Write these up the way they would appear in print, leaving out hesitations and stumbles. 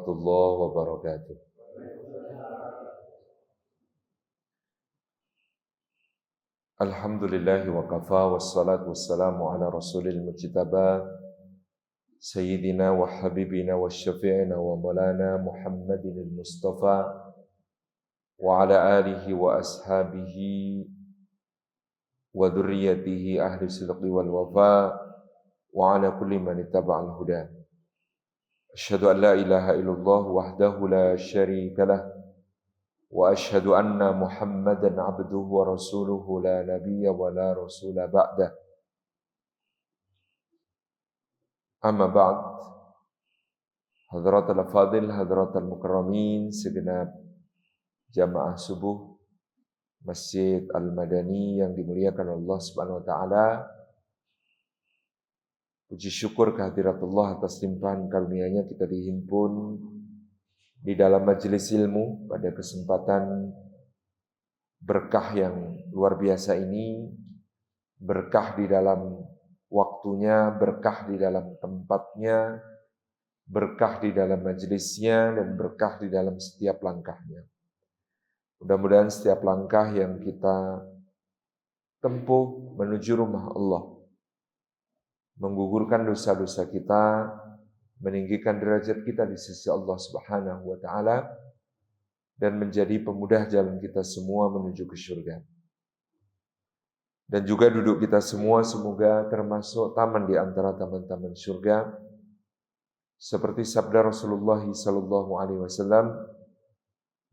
warahmatullahi wabarakatuh. Alhamdulillahi wa kafa wassalatu wassalamu ala rasulil mujtaba Sayyidina wa habibina wa syafi'ina wa maulana Muhammadin al-Mustafa wa ala alihi wa ashabihi wa dhurriyyatihi ahli sidqi wal wafa wa ala kulli man ittaba'al huda. Asyhadu an la ilaha illallah wahdahu la syarika lah wa asyhadu anna Muhammadan abduhu wa rasuluhu la nabiyya wa la rasula ba'dah. Amma ba'd. Hadratul fadil, hadratul mukarramin, segenap jamaah subuh Masjid Al-Madani yang dimuliakan Allah Subhanahu wa taala. Puji syukur kehadirat Allah atas limpahan karunia-Nya kita dihimpun di dalam majelis ilmu pada kesempatan berkah yang luar biasa ini, berkah di dalam waktunya, berkah di dalam tempatnya, berkah di dalam majelisnya, dan berkah di dalam setiap langkahnya. Mudah-mudahan setiap langkah yang kita tempuh menuju rumah Allah menggugurkan dosa-dosa kita, meninggikan derajat kita di sisi Allah Subhanahu wa taala, dan menjadi pemudah jalan kita semua menuju ke surga. Dan juga duduk kita semua semoga termasuk taman di antara taman-taman surga, seperti sabda Rasulullah sallallahu alaihi wasallam,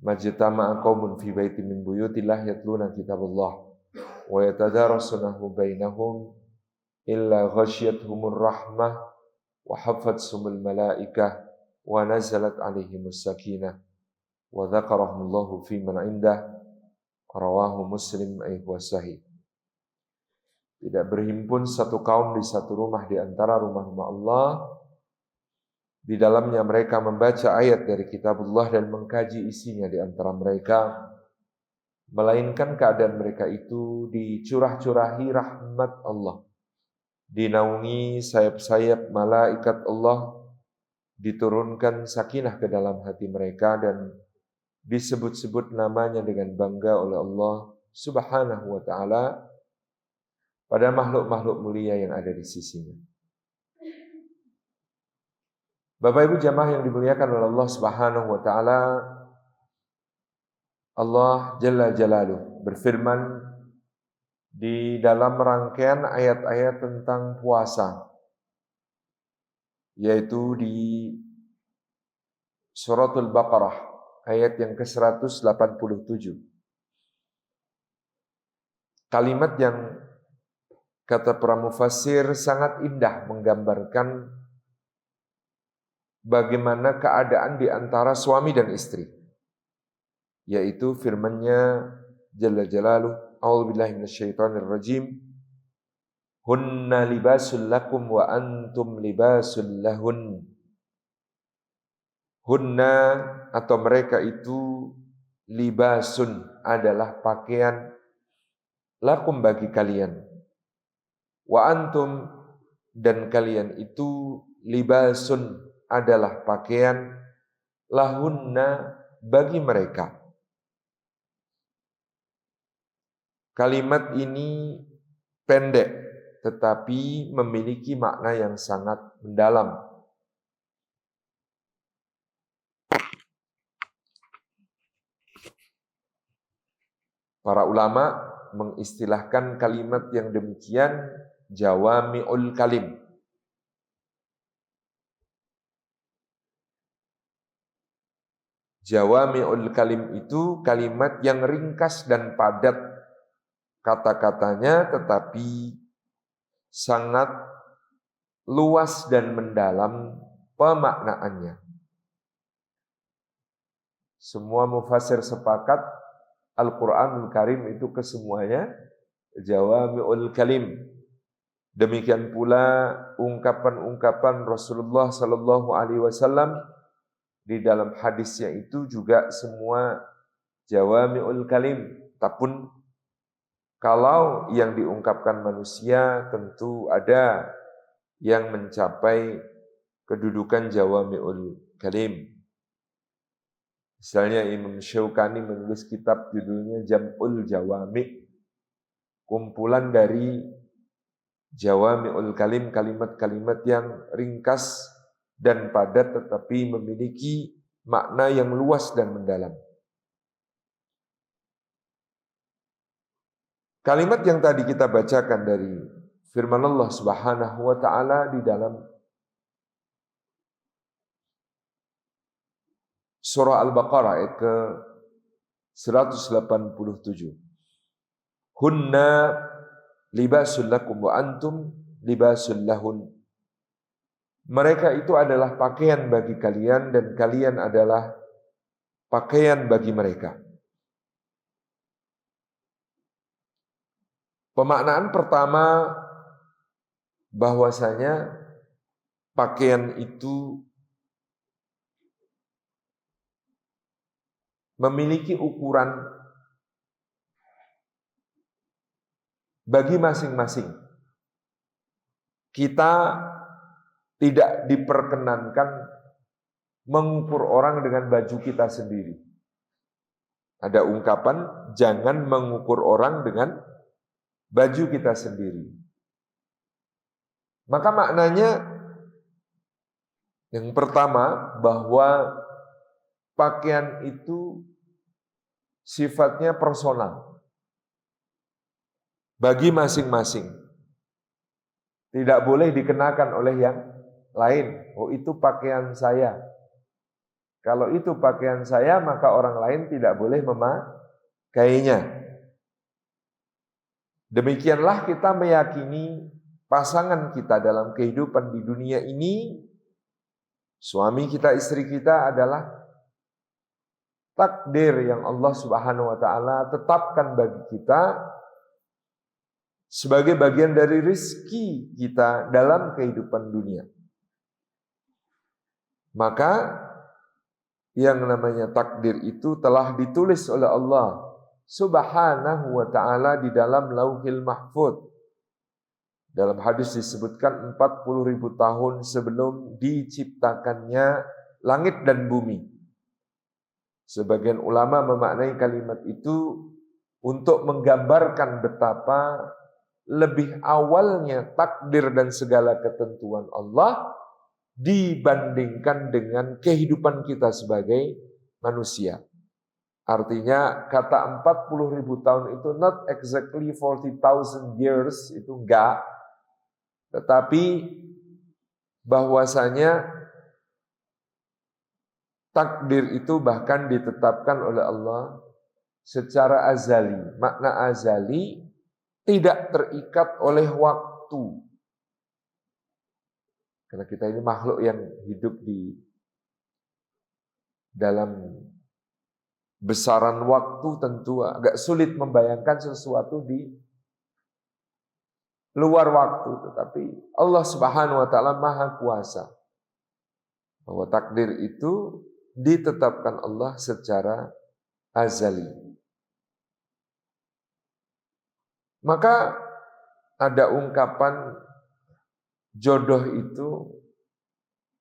"Majtama'a qaumun fi baitin min buyutillah yatluna kitaballah wa yatadarasunahu bainahum illa ghasyiyatuhumur rahmah wa hafatsumul malaikah wa nazalat alaihimus sakinah wa dzakarahumullahu fi man indah." Rawahu Muslim wa sahih. Tidak berhimpun satu kaum di satu rumah di antara rumah-rumah Allah, di dalamnya mereka membaca ayat dari kitabullah dan mengkaji isinya di antara mereka, melainkan keadaan mereka itu dicurah-curahi rahmat Allah, dinaungi sayap-sayap malaikat Allah, diturunkan sakinah ke dalam hati mereka, dan disebut-sebut namanya dengan bangga oleh Allah Subhanahu wa ta'ala pada makhluk-makhluk mulia yang ada di sisinya. Bapak Ibu jamaah yang dimuliakan oleh Allah Subhanahu wa ta'ala, Allah Jalla Jalaluh berfirman di dalam rangkaian ayat-ayat tentang puasa, yaitu di Suratul Baqarah ayat yang ke-187. Kalimat yang kata para mufassir sangat indah menggambarkan bagaimana keadaan di antara suami dan istri, yaitu firman-Nya Jalla Jalaluh, a'udzubillahi minasyaitonir rajim, hunna libasul lakum wa antum libasul lahun. Hunna atau mereka itu libasun adalah pakaian, lakum bagi kalian, wa antum dan kalian itu libasun adalah pakaian, lahunna bagi mereka. Kalimat ini pendek tetapi memiliki makna yang sangat mendalam. Para ulama mengistilahkan kalimat yang demikian jawami'ul kalim. Jawami'ul kalim itu kalimat yang ringkas dan padat kata-katanya, tetapi sangat luas dan mendalam pemaknaannya. Semua mufassir sepakat Al-Quranul Karim itu kesemuanya jawami'ul kalim. Demikian pula ungkapan-ungkapan Rasulullah sallallahu alaihi wasallam di dalam hadisnya itu juga semua jawami'ul kalim. Tapi kalau yang diungkapkan manusia tentu ada yang mencapai kedudukan jawami'ul kalim. Misalnya Imam Syaukani menulis kitab judulnya Jam'ul Jawami, kumpulan dari Jawami'ul Kalim, kalimat-kalimat yang ringkas dan padat tetapi memiliki makna yang luas dan mendalam. Kalimat yang tadi kita bacakan dari firman Allah Subhanahu wa taala di dalam surah Al-Baqarah ayat ke 187. Hunna libasul lakum wa antum libasul lahun. Mereka itu adalah pakaian bagi kalian dan kalian adalah pakaian bagi mereka. Pemaknaan pertama bahwasanya pakaian itu memiliki ukuran bagi masing-masing. Kita tidak diperkenankan mengukur orang dengan baju kita sendiri. Ada ungkapan, jangan mengukur orang dengan baju kita sendiri. Maka maknanya yang pertama bahwa pakaian itu sifatnya personal bagi masing-masing. Tidak boleh dikenakan oleh yang lain. Oh, itu pakaian saya. Kalau itu pakaian saya, maka orang lain tidak boleh memakainya. Demikianlah kita meyakini pasangan kita dalam kehidupan di dunia ini, suami kita, istri kita adalah takdir yang Allah Subhanahu wa taala tetapkan bagi kita sebagai bagian dari rezeki kita dalam kehidupan dunia. Maka yang namanya takdir itu telah ditulis oleh Allah Subhanahu wa ta'ala di dalam Lauhil Mahfuz. Dalam hadis disebutkan 40.000 tahun sebelum diciptakannya langit dan bumi. Sebagian ulama memaknai kalimat itu untuk menggambarkan betapa lebih awalnya takdir dan segala ketentuan Allah dibandingkan dengan kehidupan kita sebagai manusia. Artinya kata 40.000 tahun itu not exactly 40,000 years, itu enggak. Tetapi bahwasanya takdir itu bahkan ditetapkan oleh Allah secara azali. Makna azali tidak terikat oleh waktu. Karena kita ini makhluk yang hidup di dalam besaran waktu, tentu agak sulit membayangkan sesuatu di luar waktu. Tetapi Allah Subhanahu wa ta'ala maha kuasa. Bahwa takdir itu ditetapkan Allah secara azali. Maka ada ungkapan jodoh itu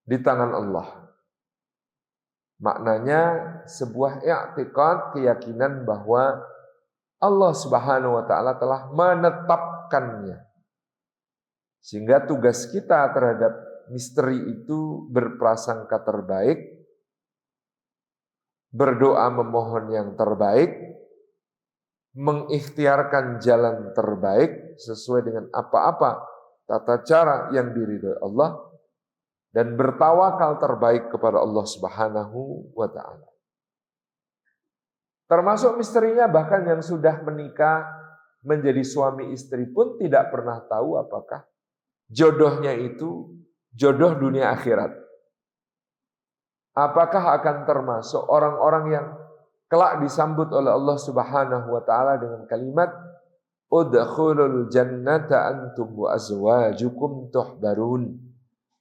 di tangan Allah. Maknanya sebuah i'tiqad, keyakinan bahwa Allah Subhanahu wa taala telah menetapkannya. Sehingga tugas kita terhadap misteri itu berprasangka terbaik, berdoa memohon yang terbaik, mengikhtiarkan jalan terbaik sesuai dengan apa-apa tata cara yang diridhoi Allah, dan bertawakal terbaik kepada Allah Subhanahu wa ta'ala. Termasuk misterinya bahkan yang sudah menikah menjadi suami istri pun tidak pernah tahu apakah jodohnya itu jodoh dunia akhirat. Apakah akan termasuk orang-orang yang kelak disambut oleh Allah Subhanahu wa ta'ala dengan kalimat udkhulul jannata antum wa azwajukum tuhbarun.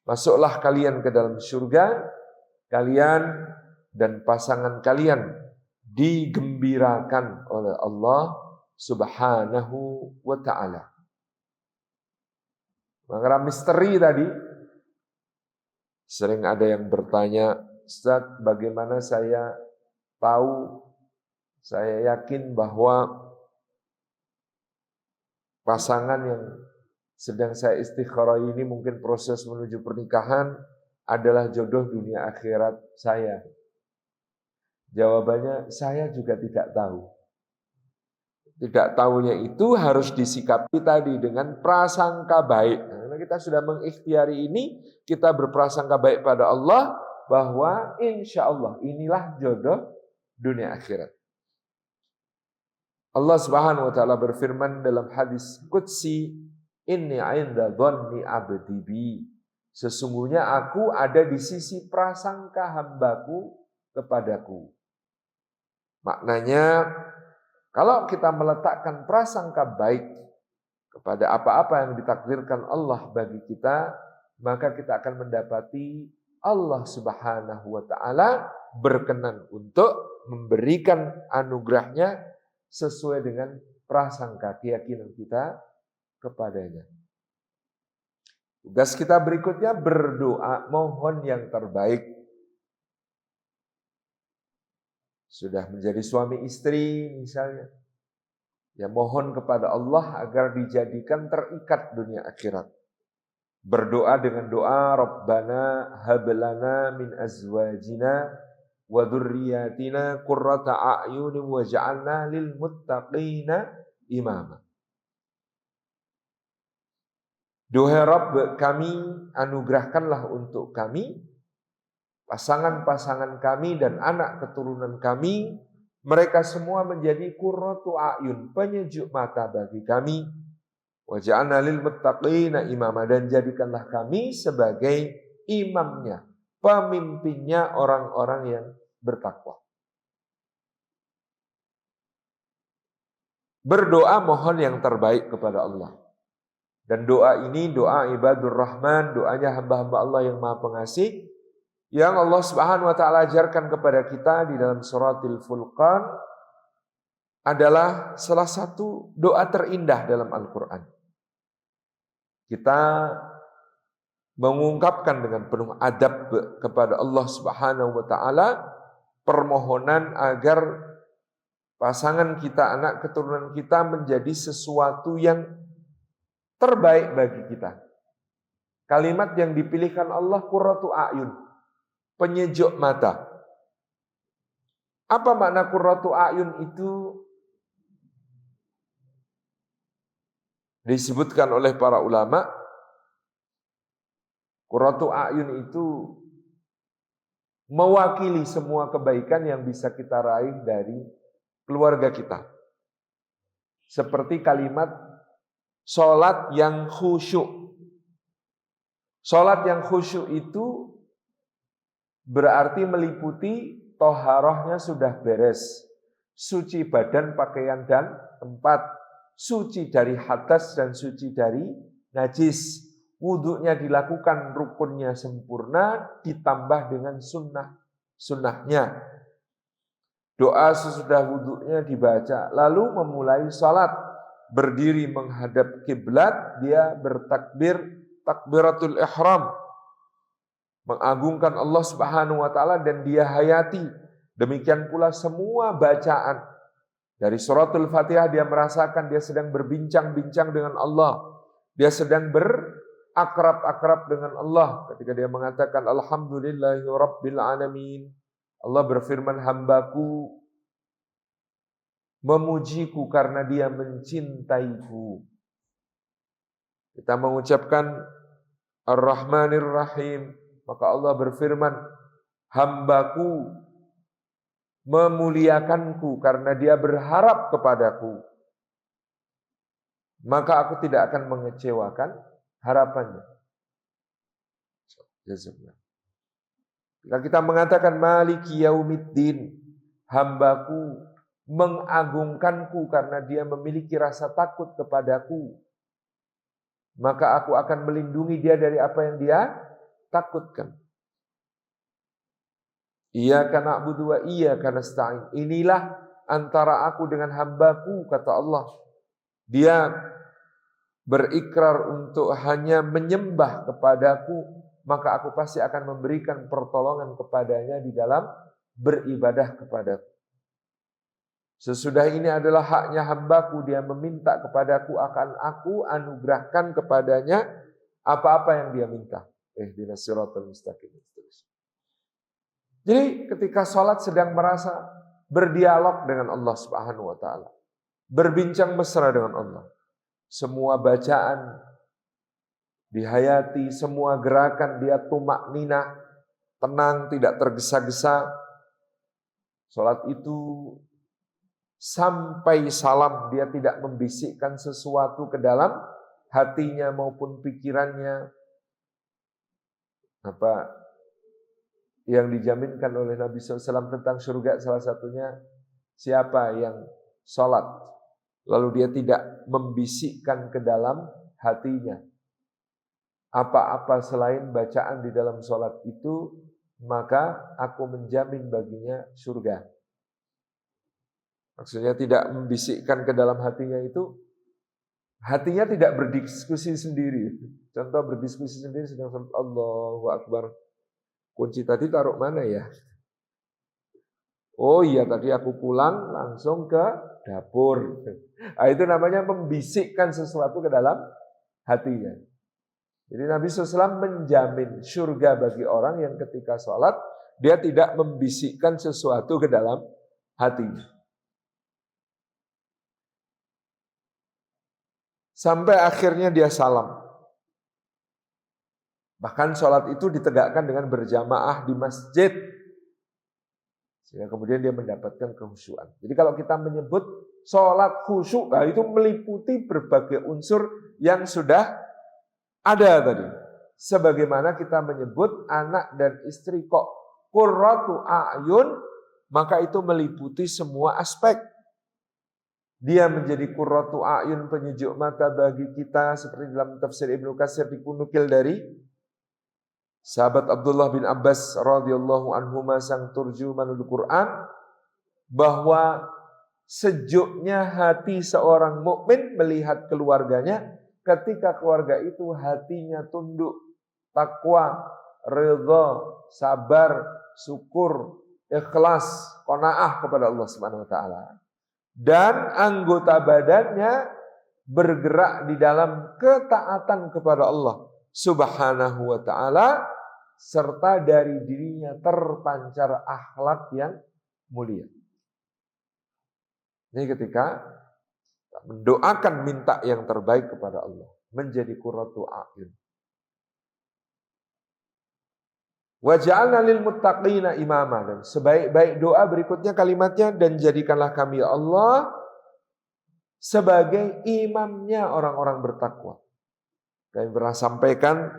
Masuklah kalian ke dalam surga, kalian dan pasangan kalian digembirakan oleh Allah Subhanahu wa ta'ala. Mengenai misteri tadi, sering ada yang bertanya, Ustaz, bagaimana saya tahu, saya yakin bahwa pasangan yang sedang saya istikharah ini mungkin proses menuju pernikahan adalah jodoh dunia akhirat saya. Jawabannya saya juga tidak tahu. Tidak tahunya itu harus disikapi tadi dengan prasangka baik. Karena kita sudah mengikhtiari ini, kita berprasangka baik pada Allah bahwa insya Allah inilah jodoh dunia akhirat. Allah Subhanahu wa taala berfirman dalam hadis qudsi, inni 'inda dhanni 'abdi bi. Sesungguhnya aku ada di sisi prasangka hambaku kepadaku. Maknanya kalau kita meletakkan prasangka baik kepada apa-apa yang ditakdirkan Allah bagi kita, maka kita akan mendapati Allah Subhanahu wa taala berkenan untuk memberikan anugerahnya sesuai dengan prasangka keyakinan kita kepadanya. Tugas kita berikutnya berdoa, mohon yang terbaik. Sudah menjadi suami istri misalnya, ya mohon kepada Allah agar dijadikan terikat dunia akhirat. Berdoa dengan doa Rabbana hablana min azwajina wa dzurriyyatina qurrata a'yunin waj'alna lil muttaqina imama. Duhai Rabb kami, anugerahkanlah untuk kami pasangan-pasangan kami dan anak keturunan kami, mereka semua menjadi qurratu a'yun, penyejuk mata bagi kami. Waj'alna lil muttaqina imama, dan jadikanlah kami sebagai imamnya, pemimpinnya orang-orang yang bertakwa. Berdoa mohon yang terbaik kepada Allah. Dan doa ini doa ibadur rahman, doanya hamba-hamba Allah yang Maha Pengasih, yang Allah Subhanahu wa taala ajarkan kepada kita di dalam suratul Furqan adalah salah satu doa terindah dalam Al-Qur'an. Kita mengungkapkan dengan penuh adab kepada Allah Subhanahu wa taala permohonan agar pasangan kita, anak keturunan kita menjadi sesuatu yang terbaik bagi kita. Kalimat yang dipilihkan Allah qurratu a'yun, penyejuk mata. Apa makna qurratu a'yun itu? Disebutkan oleh para ulama, qurratu a'yun itu mewakili semua kebaikan yang bisa kita raih dari keluarga kita. Seperti kalimat salat yang khusyuk. Salat yang khusyuk itu berarti meliputi toharohnya sudah beres, suci badan, pakaian, dan tempat, suci dari hadas dan suci dari najis. Wudhunya dilakukan rukunnya sempurna, ditambah dengan sunnahnya. Doa sesudah wudhunya dibaca, lalu memulai salat, berdiri menghadap kiblat, dia bertakbir, takbiratul ihram, mengagungkan Allah Subhanahu wa taala dan dia hayati. Demikian pula semua bacaan dari suratul Fatihah, dia merasakan dia sedang berbincang-bincang dengan Allah. Dia sedang berakrab-akrab dengan Allah ketika dia mengatakan alhamdulillahi rabbil alamin. Allah berfirman, hambaku memujiku karena dia mencintaiku. Kita mengucapkan Ar-Rahmanir Rahim, maka Allah berfirman, hambaku memuliakanku karena dia berharap kepadaku, maka aku tidak akan mengecewakan harapannya. Jika kita mengatakan Maliki Yaumiddin, hambaku mengagungkanku karena dia memiliki rasa takut kepadaku, maka aku akan melindungi dia dari apa yang dia takutkan. Iyyaka na'budu wa iyyaka nasta'in. Inilah antara aku dengan hambaku, kata Allah. Dia berikrar untuk hanya menyembah kepadaku, maka aku pasti akan memberikan pertolongan kepadanya di dalam beribadah kepadaku. Sesudah ini adalah haknya hambaku, dia meminta kepadaku, akan aku anugerahkan kepadanya apa-apa yang dia minta. Ihdinas siratal mustaqim. Jadi ketika sholat sedang merasa berdialog dengan Allah Subhanahu wa taala, berbincang mesra dengan Allah. Semua bacaan dihayati, semua gerakan dia tumak ninah, tenang, tidak tergesa-gesa. Sholat itu sampai salam dia tidak membisikkan sesuatu ke dalam hatinya maupun pikirannya. Apa yang dijaminkan oleh Nabi SAW tentang surga, salah satunya siapa yang sholat lalu dia tidak membisikkan ke dalam hatinya apa-apa selain bacaan di dalam sholat itu, maka aku menjamin baginya surga. Maksudnya tidak membisikkan ke dalam hatinya itu, hatinya tidak berdiskusi sendiri. Contoh berdiskusi sendiri sedang sholat, Allahu Akbar. Kunci tadi taruh mana ya? Oh iya, tadi aku pulang langsung ke dapur. Nah, itu namanya membisikkan sesuatu ke dalam hatinya. Jadi Nabi SAW menjamin surga bagi orang yang ketika sholat, dia tidak membisikkan sesuatu ke dalam hatinya. Sampai akhirnya dia salam. Bahkan sholat itu ditegakkan dengan berjamaah di masjid. Sehingga kemudian dia mendapatkan kehusyuan. Jadi kalau kita menyebut sholat khusyuk, nah itu meliputi berbagai unsur yang sudah ada tadi. Sebagaimana kita menyebut anak dan istri kok qurratu a'yun, maka itu meliputi semua aspek. Dia menjadi qurratu a'yun, penyejuk mata bagi kita, seperti dalam tafsir Ibnu Katsir dikunukil dari sahabat Abdullah bin Abbas radhiyallahu anhuma, sang turjumanul Quran, bahwa sejuknya hati seorang mukmin melihat keluarganya ketika keluarga itu hatinya tunduk, takwa, ridha, sabar, syukur, ikhlas, qanaah kepada Allah Subhanahu wa taala. Dan anggota badannya bergerak di dalam ketaatan kepada Allah Subhanahu wa taala, serta dari dirinya terpancar akhlak yang mulia. Ini ketika mendoakan, minta yang terbaik kepada Allah, menjadi qurratu a'yun. Wa ja'alna lil muttaqina imama, dan sebaik-baik doa berikutnya kalimatnya, dan jadikanlah kami ya Allah sebagai imamnya orang-orang bertakwa. Kami pernah sampaikan,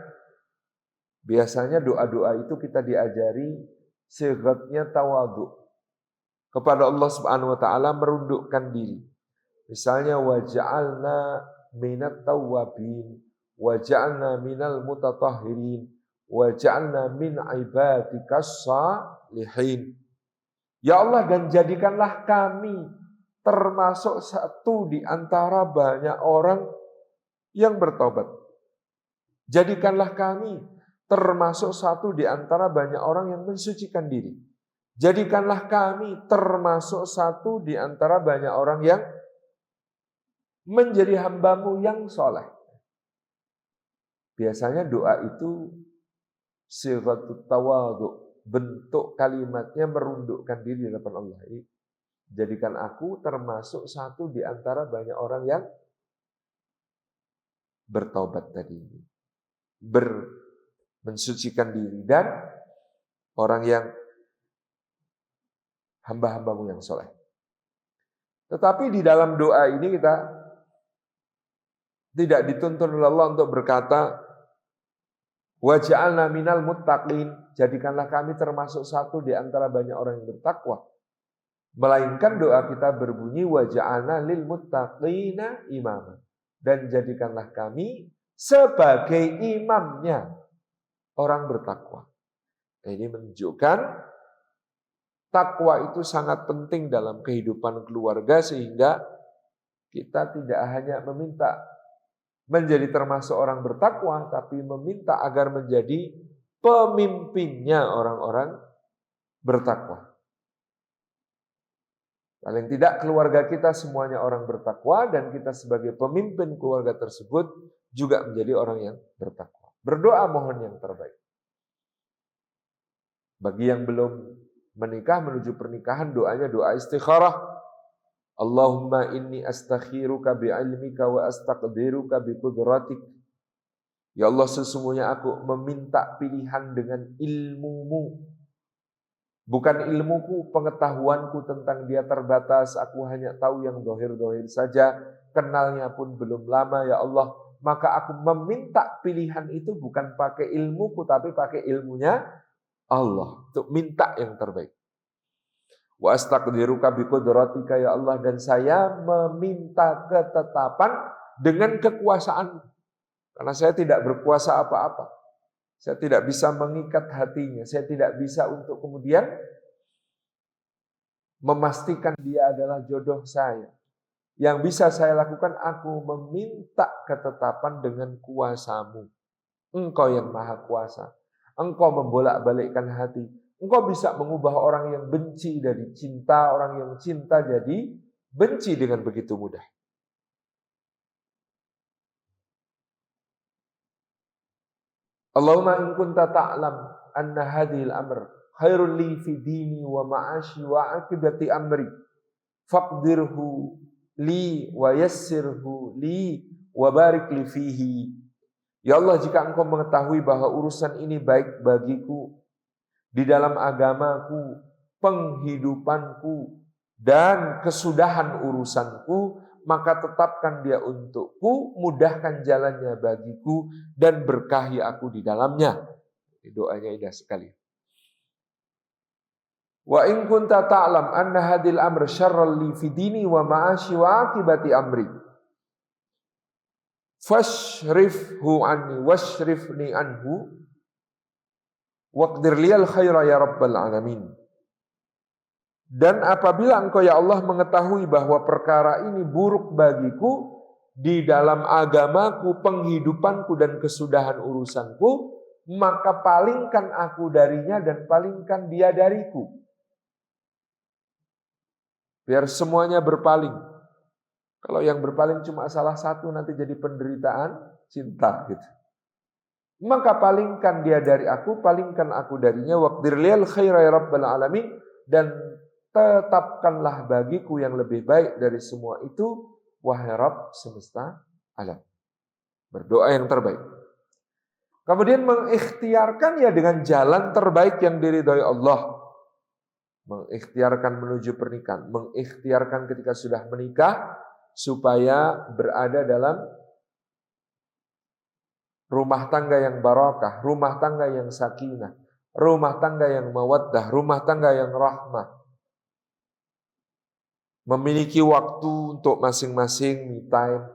biasanya doa-doa itu kita diajari sigatnya tawadhu, kepada Allah Subhanahu wa taala, merundukkan diri. Misalnya waja'alna minat tawwabin, waja'alna minal mutatahhirin, waja'alna min ibadikas salihin. Ya Allah, dan jadikanlah kami termasuk satu di antara banyak orang yang bertobat. Jadikanlah kami termasuk satu di antara banyak orang yang mensucikan diri. Jadikanlah kami termasuk satu di antara banyak orang yang menjadi hambamu yang soleh. Biasanya doa itu sifatut tawadhu, bentuk kalimatnya merundukkan diri di hadapan Allah. Jadikan aku termasuk satu di antara banyak orang yang bertaubat tadi, mensucikan diri, dan orang yang hamba-hambamu yang soleh. Tetapi di dalam doa ini kita tidak dituntun oleh Allah untuk berkata waj'alna minal muttaqin, jadikanlah kami termasuk satu di antara banyak orang yang bertakwa. Melainkan doa kita berbunyi waj'alna lil muttaqina imama, dan jadikanlah kami sebagai imamnya orang bertakwa. Ini menunjukkan takwa itu sangat penting dalam kehidupan keluarga, sehingga kita tidak hanya meminta menjadi termasuk orang bertakwa, tapi meminta agar menjadi pemimpinnya orang-orang bertakwa. Paling tidak keluarga kita semuanya orang bertakwa dan kita sebagai pemimpin keluarga tersebut juga menjadi orang yang bertakwa. Berdoa mohon yang terbaik. Bagi yang belum menikah menuju pernikahan, doanya doa istikharah. Allahumma inni astakhiruka bi'ilmika wa astaqdiruka biqudratik. Ya Allah, sesungguhnya aku meminta pilihan dengan ilmumu. Bukan ilmuku, pengetahuanku tentang dia terbatas. Aku hanya tahu yang dohir-dohir saja. Kenalnya pun belum lama ya Allah. Maka aku meminta pilihan itu bukan pakai ilmuku, tapi pakai ilmunya Allah. Untuk minta yang terbaik. Wa astaqdiruka biqudratika ya Allah. Dan saya meminta ketetapan dengan kekuasaan. Karena saya tidak berkuasa apa-apa. Saya tidak bisa mengikat hatinya. Saya tidak bisa untuk kemudian memastikan dia adalah jodoh saya. Yang bisa saya lakukan, aku meminta ketetapan dengan kuasamu. Engkau yang maha kuasa. Engkau membolak-balikkan hati. Engkau bisa mengubah orang yang benci dari cinta, orang yang cinta jadi benci dengan begitu mudah. Allahumma in kunta ta'lam anna hadhil amr khairul li fi dini wa ma'ashi wa akibati amri faqdirhu li wa yassirhu li wa barik li fihi. Ya Allah, jika engkau mengetahui bahwa urusan ini baik bagiku di dalam agamaku, penghidupanku dan kesudahan urusanku, maka tetapkan dia untukku, mudahkan jalannya bagiku, dan berkahi aku di dalamnya. Doanya indah sekali. Wa in kunta ta'lam anna hadil amr syarral li fi dini wa ma'ashi wa akibati amri fashrifhu anni washrifni anhu waqdir liyal khaira ya rabbal alamin. Dan apabila engkau ya Allah mengetahui bahwa perkara ini buruk bagiku di dalam agamaku, penghidupanku dan kesudahan urusanku, maka palingkan aku darinya dan palingkan dia dariku. Biar semuanya berpaling. Kalau yang berpaling cuma salah satu nanti jadi penderitaan cinta gitu. Maka palingkan dia dari aku, palingkan aku darinya. Waqdir liyal khaira ya rabbal alamin. Dan tetapkanlah bagiku yang lebih baik dari semua itu, wahai Rabb semesta alam. Berdoa yang terbaik. Kemudian mengikhtiarkan ya dengan jalan terbaik yang diridhai Allah. Mengikhtiarkan menuju pernikahan, mengikhtiarkan ketika sudah menikah supaya berada dalam rumah tangga yang barakah, rumah tangga yang sakinah, rumah tangga yang mawaddah, rumah tangga yang rahmah. Memiliki waktu untuk masing-masing me time,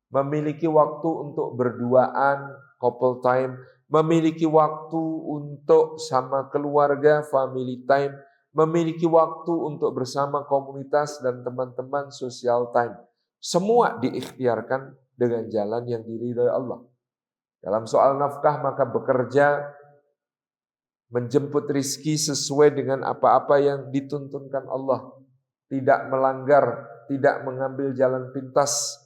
memiliki waktu untuk berduaan couple time, memiliki waktu untuk sama keluarga family time, memiliki waktu untuk bersama komunitas dan teman-teman social time. Semua diikhtiarkan dengan jalan yang diridhai Allah. Dalam soal nafkah maka bekerja menjemput rizki sesuai dengan apa-apa yang dituntunkan Allah. Tidak melanggar, tidak mengambil jalan pintas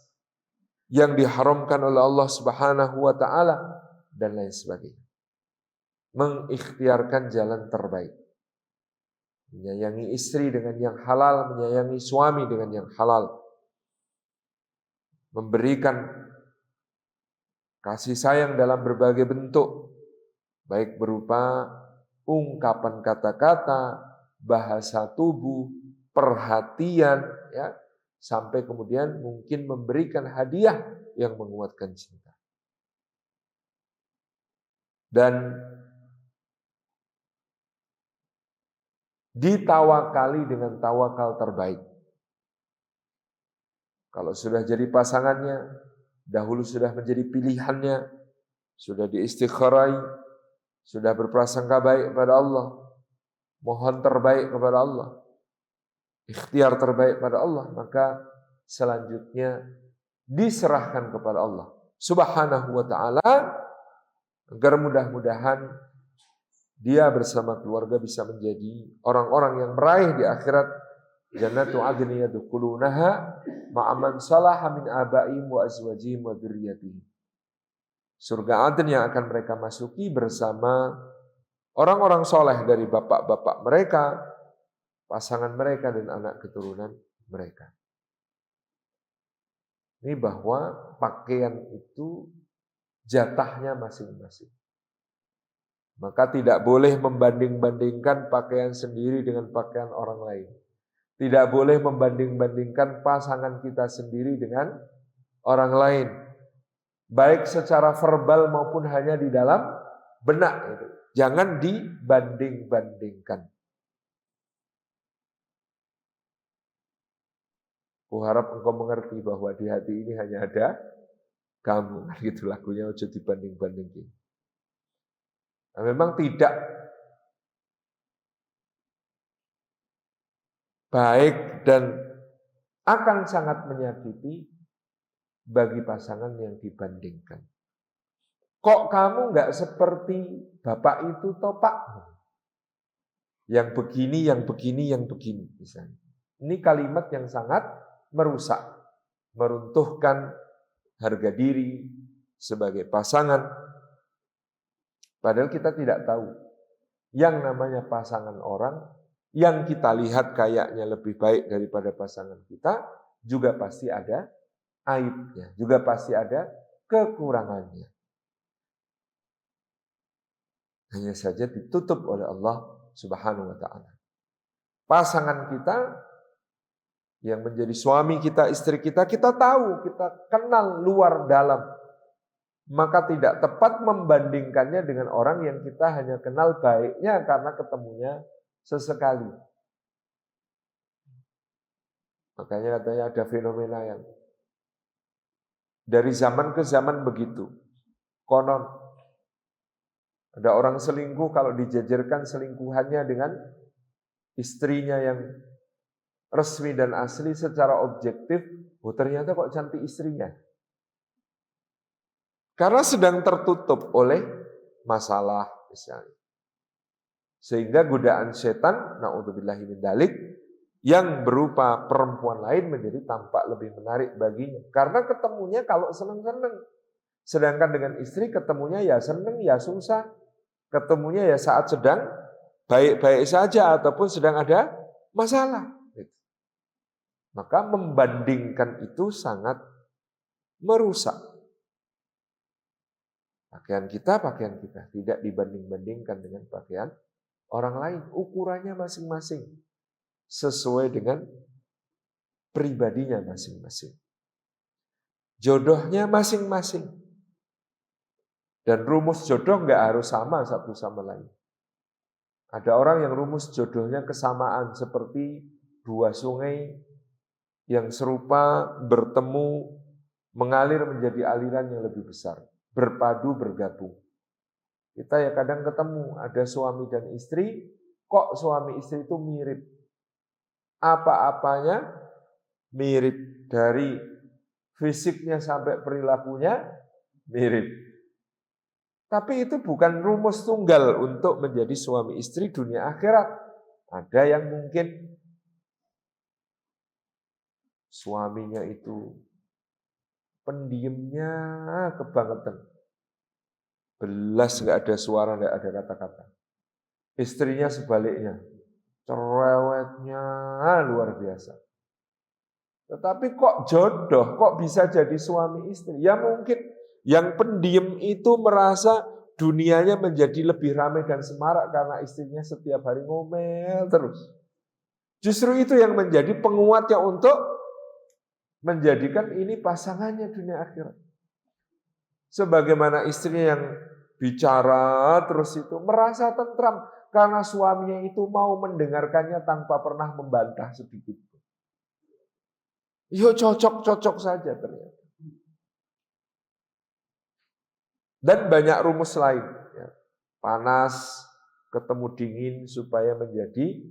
yang diharamkan oleh Allah Subhanahu wa taala dan lain sebagainya. Mengikhtiarkan jalan terbaik. Menyayangi istri dengan yang halal, menyayangi suami dengan yang halal. Memberikan kasih sayang dalam berbagai bentuk, baik berupa ungkapan kata-kata, bahasa tubuh, perhatian, ya, sampai kemudian mungkin memberikan hadiah yang menguatkan cinta. Dan ditawakali dengan tawakal terbaik. Kalau sudah jadi pasangannya, dahulu sudah menjadi pilihannya, sudah diistikharai, sudah berprasangka baik kepada Allah, mohon terbaik kepada Allah, ikhtiar terbaik pada Allah, maka selanjutnya diserahkan kepada Allah Subhanahu wa taala agar mudah-mudahan dia bersama keluarga bisa menjadi orang-orang yang meraih di akhirat Jannatu adnin yadkhulunaha ma'a man salaha min abaihim wa azwajihim wa dzurriyyatihim. Surga Aden yang akan mereka masuki bersama orang-orang soleh dari bapak-bapak mereka, pasangan mereka dan anak keturunan mereka. Ini bahwa pakaian itu jatahnya masing-masing. Maka tidak boleh membanding-bandingkan pakaian sendiri dengan pakaian orang lain. Tidak boleh membanding-bandingkan pasangan kita sendiri dengan orang lain. Baik secara verbal maupun hanya di dalam benak. Jangan dibanding-bandingkan. Kuharap engkau mengerti bahwa di hati ini hanya ada kamu. Gitu lagunya, ojo dibanding-bandingin. Nah, memang tidak baik dan akan sangat menyakiti bagi pasangan yang dibandingkan. Kok kamu nggak seperti bapak itu toh Pak? Yang begini, yang begini, yang begini misalnya. Ini kalimat yang sangat merusak, meruntuhkan harga diri sebagai pasangan. Padahal kita tidak tahu yang namanya pasangan orang yang kita lihat kayaknya lebih baik daripada pasangan kita juga pasti ada aibnya, juga pasti ada kekurangannya. Hanya saja ditutup oleh Allah Subhanahu wa taala. Pasangan kita yang menjadi suami kita, istri kita, kita tahu, kita kenal luar dalam. Maka tidak tepat membandingkannya dengan orang yang kita hanya kenal baiknya karena ketemunya sesekali. Makanya katanya ada fenomena yang dari zaman ke zaman begitu. Konon ada orang selingkuh, kalau dijajarkan selingkuhannya dengan istrinya yang resmi dan asli secara objektif, ternyata kok cantik istrinya. Karena sedang tertutup oleh masalah misalnya. Sehingga godaan setan, na'udzubillahi min dzalik, yang berupa perempuan lain menjadi tampak lebih menarik baginya. Karena ketemunya kalau senang-senang. Sedangkan dengan istri ketemunya ya senang, ya susah. Ketemunya ya saat sedang baik-baik saja ataupun sedang ada masalah. Maka membandingkan itu sangat merusak. Pakaian kita. Tidak dibanding-bandingkan dengan pakaian orang lain. Ukurannya masing-masing. Sesuai dengan pribadinya masing-masing. Jodohnya masing-masing. Dan rumus jodoh nggak harus sama satu sama lain. Ada orang yang rumus jodohnya kesamaan seperti dua sungai yang serupa bertemu mengalir menjadi aliran yang lebih besar. Berpadu, bergabung. Kita ya kadang ketemu, ada suami dan istri, kok suami istri itu mirip. Apa-apanya mirip, dari fisiknya sampai perilakunya mirip. Tapi itu bukan rumus tunggal untuk menjadi suami istri dunia akhirat. Ada yang mungkin suaminya itu pendiamnya kebangetan. Belas nggak ada suara, nggak ada kata-kata. Istrinya sebaliknya, cerewetnya luar biasa. Tetapi kok jodoh, kok bisa jadi suami istri? Ya mungkin yang pendiam itu merasa dunianya menjadi lebih ramai dan semarak karena istrinya setiap hari ngomel terus. Justru itu yang menjadi penguatnya untuk menjadikan ini pasangannya dunia akhirat. Sebagaimana istrinya yang bicara terus itu merasa tentram karena suaminya itu mau mendengarkannya tanpa pernah membantah sedikit. Yo cocok-cocok saja ternyata. Dan banyak rumus lain. Panas ketemu dingin supaya menjadi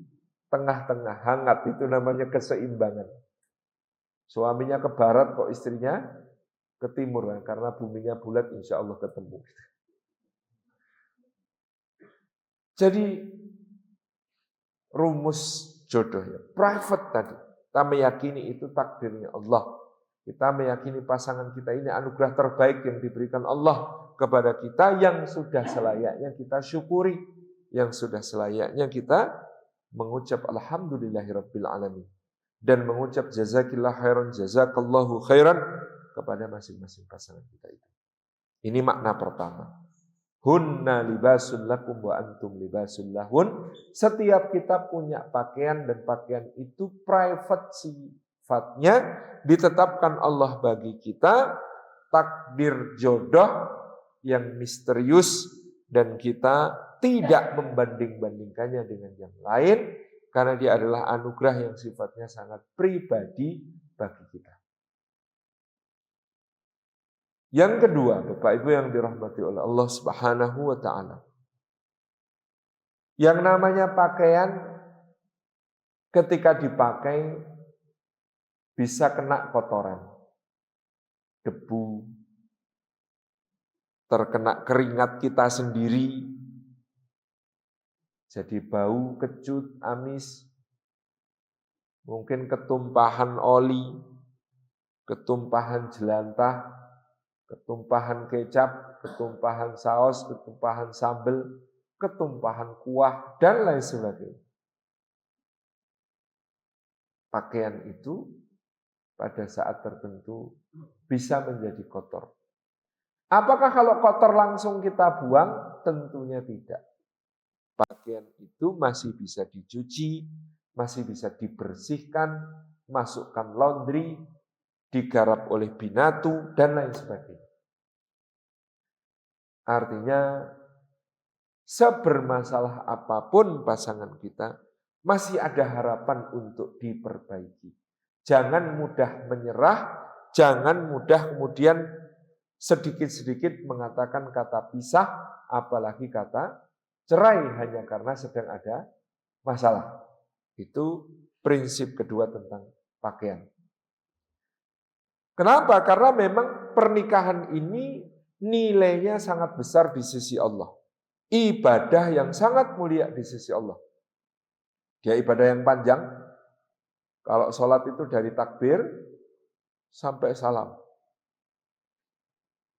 tengah-tengah, hangat. Itu namanya keseimbangan. Suaminya ke barat kok istrinya ke timur. Karena buminya bulat insya Allah ketemu. Jadi rumus jodoh ya. Private tadi. Kita meyakini itu takdirnya Allah. Kita meyakini pasangan kita ini anugerah terbaik yang diberikan Allah kepada kita, yang sudah selayaknya kita syukuri, yang sudah selayaknya kita mengucap alhamdulillahirabbil alamin dan mengucap jazakillah khairan jazakallahu khairan kepada masing-masing pasangan kita itu. Ini makna pertama. Hunna libasun lakum wa antum libasun lahun. Setiap kita punya pakaian dan pakaian itu private sifatnya, ditetapkan Allah bagi kita, takdir jodoh yang misterius, dan kita tidak membanding-bandingkannya dengan yang lain karena dia adalah anugerah yang sifatnya sangat pribadi bagi kita. Yang kedua, Bapak Ibu yang dirahmati oleh Allah Subhanahu wa taala. Yang namanya pakaian ketika dipakai bisa kena kotoran, debu, terkena keringat kita sendiri, jadi bau, kecut, amis, mungkin ketumpahan oli, ketumpahan jelantah, ketumpahan kecap, ketumpahan saus, ketumpahan sambal, ketumpahan kuah, dan lain sebagainya. Pakaian itu pada saat tertentu bisa menjadi kotor. Apakah kalau kotor langsung kita buang? Tentunya tidak. Pakaian itu masih bisa dicuci, masih bisa dibersihkan, masukkan laundry, digarap oleh binatu, dan lain sebagainya. Artinya, sebermasalah apapun pasangan kita, masih ada harapan untuk diperbaiki. Jangan mudah menyerah, jangan mudah kemudian sedikit-sedikit mengatakan kata pisah, apalagi kata cerai hanya karena sedang ada masalah. Itu prinsip kedua tentang pakaian. Kenapa? Karena memang pernikahan ini nilainya sangat besar di sisi Allah. Ibadah yang sangat mulia di sisi Allah. Dia ibadah yang panjang. Kalau sholat itu dari takbir sampai salam.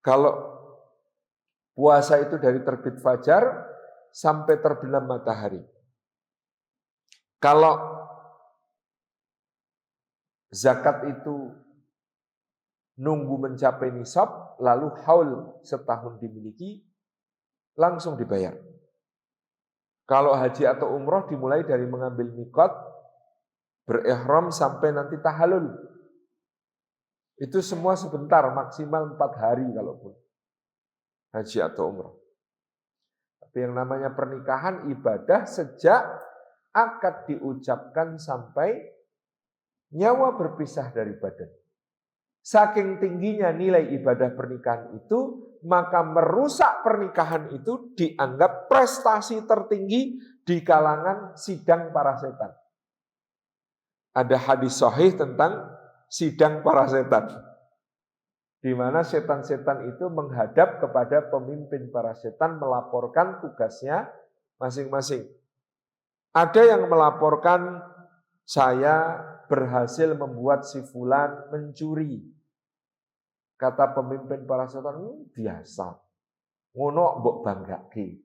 Kalau puasa itu dari terbit fajar sampai terbenam matahari. Kalau zakat itu nunggu mencapai nisab, lalu haul setahun dimiliki, langsung dibayar. Kalau haji atau umroh dimulai dari mengambil mikot, berihram sampai nanti tahallul. Itu semua sebentar, maksimal 4 hari kalaupun haji atau umroh. Tapi yang namanya pernikahan ibadah sejak akad diucapkan sampai nyawa berpisah dari badan. Saking tingginya nilai ibadah pernikahan itu, maka merusak pernikahan itu dianggap prestasi tertinggi di kalangan sidang para setan. Ada hadis sahih tentang sidang para setan, di mana setan-setan itu menghadap kepada pemimpin para setan melaporkan tugasnya masing-masing. Ada yang melaporkan, saya berhasil membuat si fulan mencuri. Kata pemimpin para setan, biasa. Ngono mbok banggake.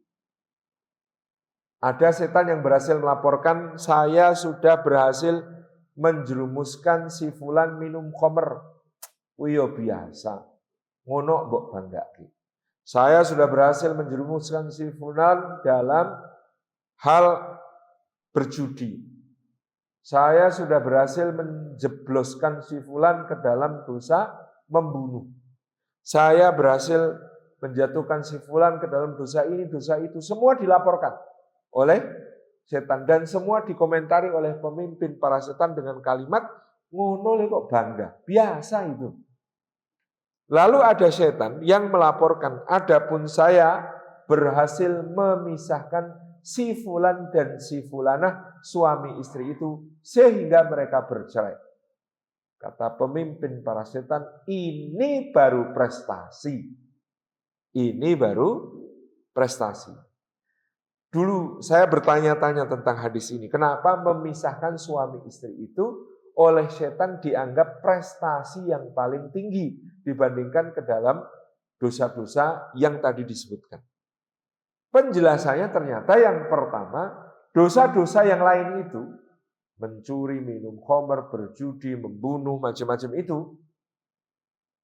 Ada setan yang berhasil melaporkan, saya sudah berhasil menjerumuskan si fulan minum khamr. Wiyo biasa. Ngono mbok banggake. Saya sudah berhasil menjerumuskan si fulan dalam hal berjudi. Saya sudah berhasil menjebloskan si fulan ke dalam dosa membunuh. Saya berhasil menjatuhkan si fulan ke dalam dosa ini, dosa itu. Semua dilaporkan oleh setan. Dan semua dikomentari oleh pemimpin para setan dengan kalimat, ngono kok bangga. Biasa itu. Lalu ada setan yang melaporkan, adapun saya berhasil memisahkan si fulan dan si fulanah, suami istri itu, sehingga mereka bercerai. Kata pemimpin para setan, ini baru prestasi. Ini baru prestasi. Dulu saya bertanya-tanya tentang hadis ini. Kenapa memisahkan suami istri itu oleh setan dianggap prestasi yang paling tinggi dibandingkan ke dalam dosa-dosa yang tadi disebutkan. Penjelasannya ternyata yang pertama, dosa-dosa yang lain itu, mencuri, minum khamr, berjudi, membunuh, macam-macam itu,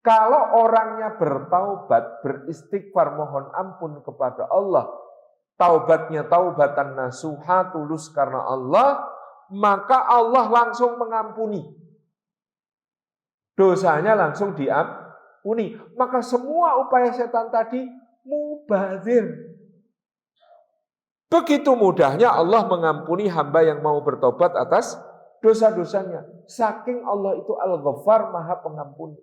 kalau orangnya bertaubat, beristighfar, mohon ampun kepada Allah, taubatnya taubatan nasuha, tulus karena Allah, maka Allah langsung mengampuni. Dosanya langsung diampuni. Maka semua upaya setan tadi mubazir. Begitu mudahnya Allah mengampuni hamba yang mau bertobat atas dosa-dosanya. Saking Allah itu Al-Ghaffar, Maha Pengampun.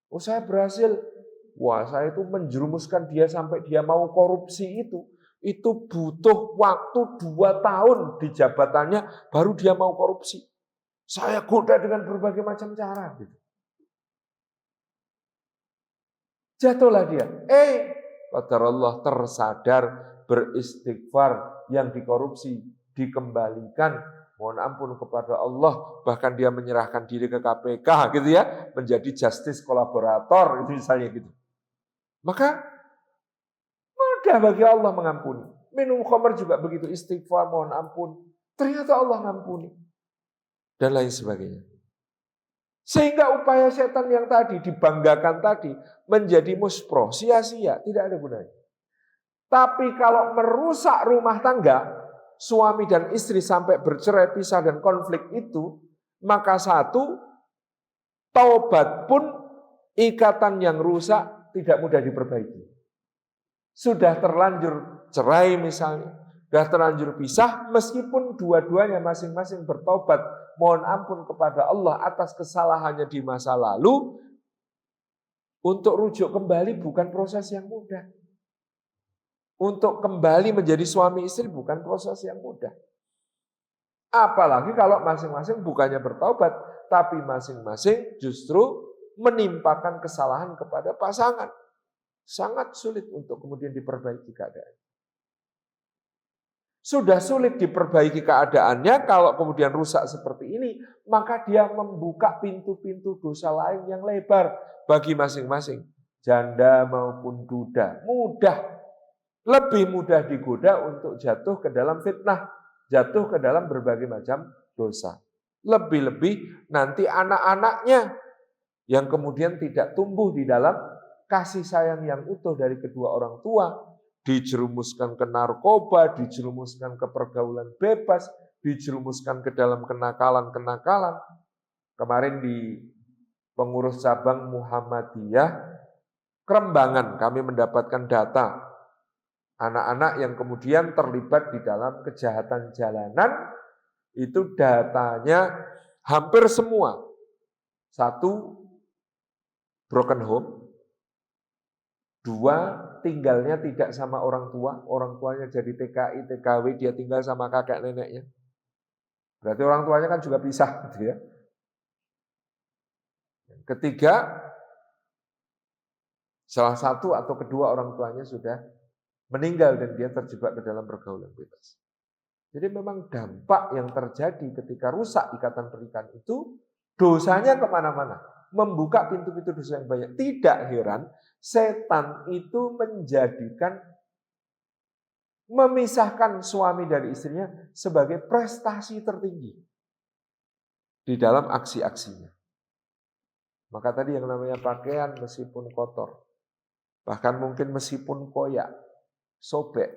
Oh, saya berhasil. Wah, saya itu menjerumuskan dia sampai dia mau korupsi itu. Itu butuh waktu 2 tahun di jabatannya baru dia mau korupsi. Saya goda dengan berbagai macam cara. Gitu. Jatuhlah dia. Qadarullah tersadar, beristighfar, yang dikorupsi dikembalikan, mohon ampun kepada Allah, bahkan dia menyerahkan diri ke KPK gitu ya, menjadi justice kolaborator itu misalnya gitu. Maka mudah bagi Allah mengampuni. Minum khamr juga begitu, istighfar, mohon ampun. Ternyata Allah mengampuni. Dan lain sebagainya. Sehingga upaya setan yang tadi dibanggakan tadi menjadi muspro, sia-sia, tidak ada gunanya. Tapi kalau merusak rumah tangga, suami dan istri sampai bercerai, pisah dan konflik itu, maka satu, taubat pun ikatan yang rusak tidak mudah diperbaiki. Sudah terlanjur cerai misalnya, sudah terlanjur pisah, meskipun dua-duanya masing-masing bertobat, mohon ampun kepada Allah atas kesalahannya di masa lalu, untuk rujuk kembali bukan proses yang mudah. Untuk kembali menjadi suami istri bukan proses yang mudah. Apalagi kalau masing-masing bukannya bertobat, tapi masing-masing justru menimpakan kesalahan kepada pasangan. Sangat sulit untuk kemudian diperbaiki keadaan. Sudah sulit diperbaiki keadaannya, kalau kemudian rusak seperti ini, maka dia membuka pintu-pintu dosa lain yang lebar bagi masing-masing. Janda maupun duda, lebih mudah digoda untuk jatuh ke dalam fitnah, jatuh ke dalam berbagai macam dosa. Lebih-lebih nanti anak-anaknya yang kemudian tidak tumbuh di dalam kasih sayang yang utuh dari kedua orang tua, dijerumuskan ke narkoba, dijerumuskan ke pergaulan bebas, dijerumuskan ke dalam kenakalan-kenakalan. Kemarin di pengurus cabang Muhammadiyah Kerembangan kami mendapatkan data anak-anak yang kemudian terlibat di dalam kejahatan jalanan, itu datanya hampir semua. Satu, broken home. Dua, tinggalnya tidak sama orang tuanya jadi TKI, TKW, dia tinggal sama kakek neneknya. Berarti orang tuanya kan juga pisah gitu ya. Ketiga, salah satu atau kedua orang tuanya sudah meninggal dan dia terjebak ke dalam pergaulan bebas. Jadi memang dampak yang terjadi ketika rusak ikatan pernikahan itu, dosanya kemana-mana. Membuka pintu-pintu dosa yang banyak. Tidak heran, setan itu memisahkan suami dari istrinya sebagai prestasi tertinggi di dalam aksi-aksinya. Maka tadi yang namanya pakaian meskipun kotor, bahkan mungkin meskipun koyak, sobek,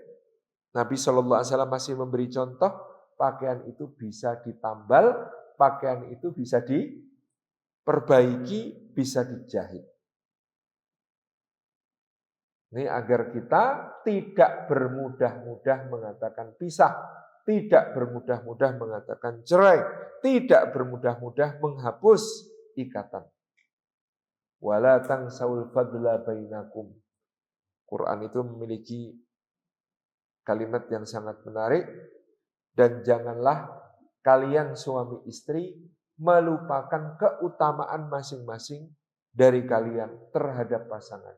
Nabi SAW masih memberi contoh, pakaian itu bisa ditambal, pakaian itu bisa diperbaiki, bisa dijahit. Ini agar kita tidak bermudah-mudah mengatakan pisah, tidak bermudah-mudah mengatakan cerai, tidak bermudah-mudah menghapus ikatan. Wala tangsaul fadla bainakum. Quran itu memiliki kalimat yang sangat menarik, dan janganlah kalian suami istri melupakan keutamaan masing-masing dari kalian terhadap pasangan.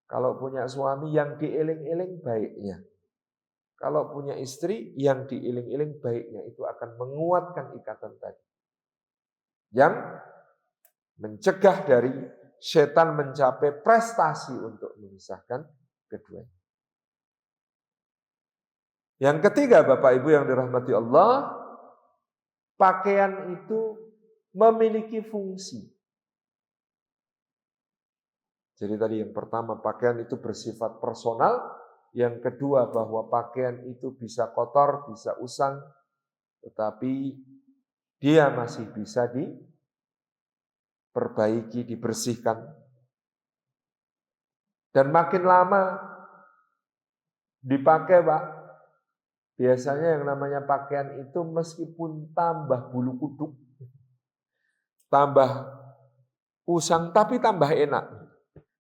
Kalau punya suami yang dieling-eling baiknya, Kalau punya istri yang diiling-iling baiknya itu akan menguatkan ikatan tadi. Yang mencegah dari setan mencapai prestasi untuk memisahkan keduanya. Yang ketiga, Bapak Ibu yang dirahmati Allah, pakaian itu memiliki fungsi. Jadi tadi yang pertama, pakaian itu bersifat personal. Yang kedua, bahwa pakaian itu bisa kotor, bisa usang, tetapi dia masih bisa diperbaiki, dibersihkan. Dan makin lama dipakai, Pak, biasanya yang namanya pakaian itu meskipun tambah bulu kuduk, tambah usang, tapi tambah enak.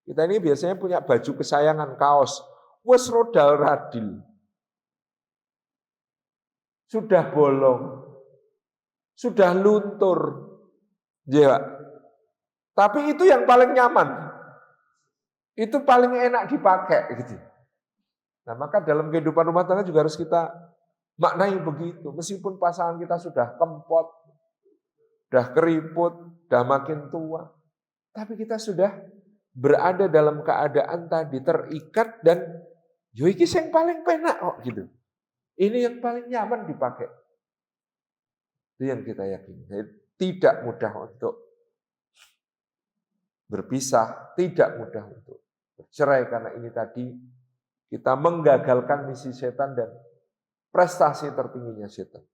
Kita ini biasanya punya baju kesayangan, kaos, wes rodal radil, sudah bolong, sudah luntur, ya. Tapi itu yang paling nyaman, itu paling enak dipakai, gitu. Nah, maka dalam kehidupan rumah tangga juga harus kita maknai begitu. Meskipun pasangan kita sudah kempot, sudah keriput, sudah makin tua, tapi kita sudah berada dalam keadaan tadi terikat dan yo iki sing paling penak kok gitu. Ini yang paling nyaman dipakai. Itu yang kita yakini. Tidak mudah untuk berpisah, tidak mudah untuk bercerai karena ini tadi kita menggagalkan misi setan dan prestasi tertingginya setan.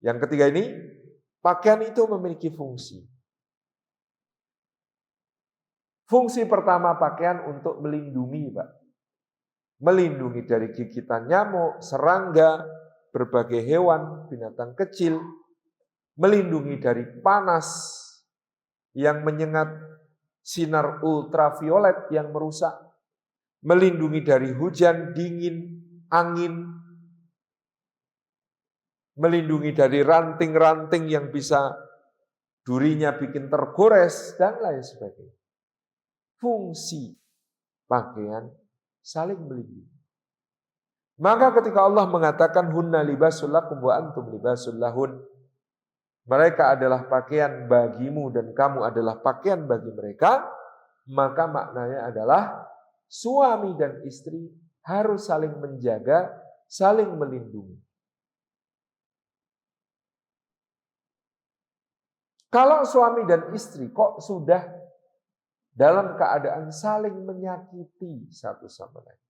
Yang ketiga ini, pakaian itu memiliki fungsi. Fungsi pertama pakaian untuk melindungi, Pak. Melindungi dari gigitan nyamuk, serangga, berbagai hewan, binatang kecil. Melindungi dari panas yang menyengat, sinar ultraviolet yang merusak. Melindungi dari hujan, dingin, angin. Melindungi dari ranting-ranting yang bisa durinya bikin tergores, dan lain sebagainya. Fungsi pakaian saling melindungi. Maka ketika Allah mengatakan hunna libasul lakum wa antum libasul lahun, mereka adalah pakaian bagimu dan kamu adalah pakaian bagi mereka, maka maknanya adalah suami dan istri harus saling menjaga, saling melindungi. Kalau suami dan istri kok sudah dalam keadaan saling menyakiti satu sama lain,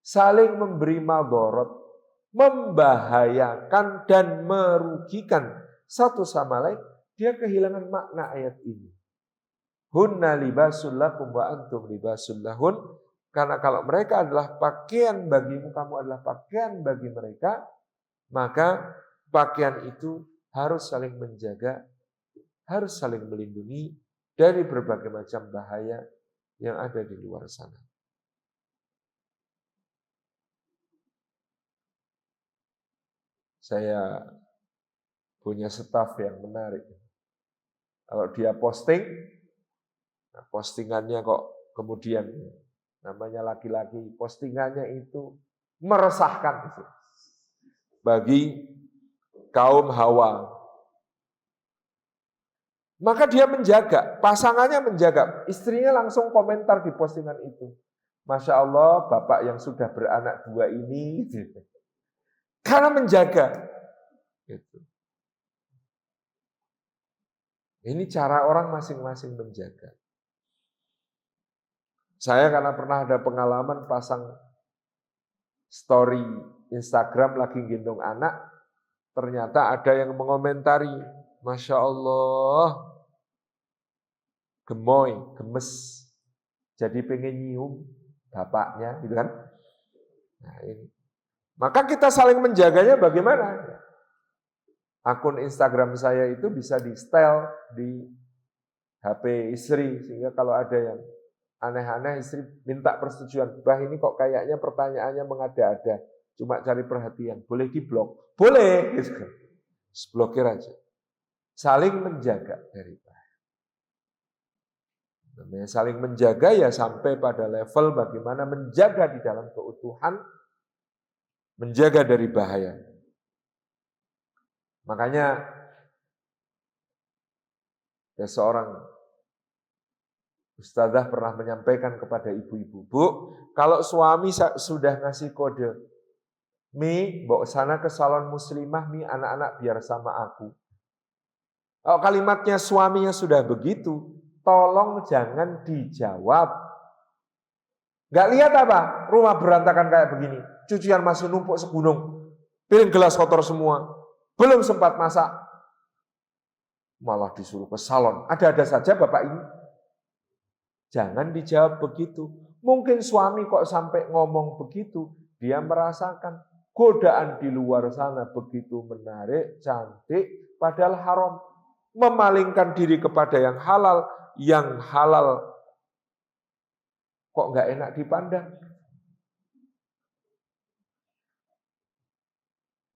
saling memberi madharat, membahayakan dan merugikan satu sama lain, dia kehilangan makna ayat ini. Hunna libasul lakum wa antum libasul lahun. Karena kalau mereka adalah pakaian bagimu, kamu adalah pakaian bagi mereka, maka pakaian itu harus saling menjaga, harus saling melindungi dari berbagai macam bahaya yang ada di luar sana. Saya punya staf yang menarik. Kalau dia posting, nah postingannya kok kemudian namanya laki-laki, postingannya itu meresahkan bagi kaum hawa. Maka dia menjaga, pasangannya menjaga, istrinya langsung komentar di postingan itu. Masya Allah, bapak yang sudah beranak 2 ini, karena menjaga. Gitu. Ini cara orang masing-masing menjaga. Saya karena pernah ada pengalaman pasang story Instagram lagi gendong anak, ternyata ada yang mengomentari, Masya Allah, gemoy, gemes, jadi pengen nyium bapaknya, gitu kan? Nah ini. Maka kita saling menjaganya bagaimana? Akun Instagram saya itu bisa di-setel di HP istri, sehingga kalau ada yang aneh-aneh istri minta persetujuan. Bah ini kok kayaknya pertanyaannya mengada-ada, cuma cari perhatian. Boleh di-blok? Boleh, gitu. Blokir aja. Saling menjaga dari bahaya. Namanya saling menjaga ya sampai pada level bagaimana menjaga di dalam keutuhan, menjaga dari bahaya. Makanya ada seorang ustadzah pernah menyampaikan kepada ibu-ibu, Bu, kalau suami sudah ngasih kode, Mi, bawa sana ke salon muslimah, Mi, anak-anak biar sama aku. Kalau kalimatnya suaminya sudah begitu, tolong jangan dijawab. Gak lihat apa? Rumah berantakan kayak begini. Cucian masih numpuk segunung. Piring gelas kotor semua. Belum sempat masak. Malah disuruh ke salon. Ada-ada saja Bapak ini. Jangan dijawab begitu. Mungkin suami kok sampai ngomong begitu. Dia merasakan godaan di luar sana begitu menarik, cantik, padahal haram. Memalingkan diri kepada yang halal kok nggak enak dipandang.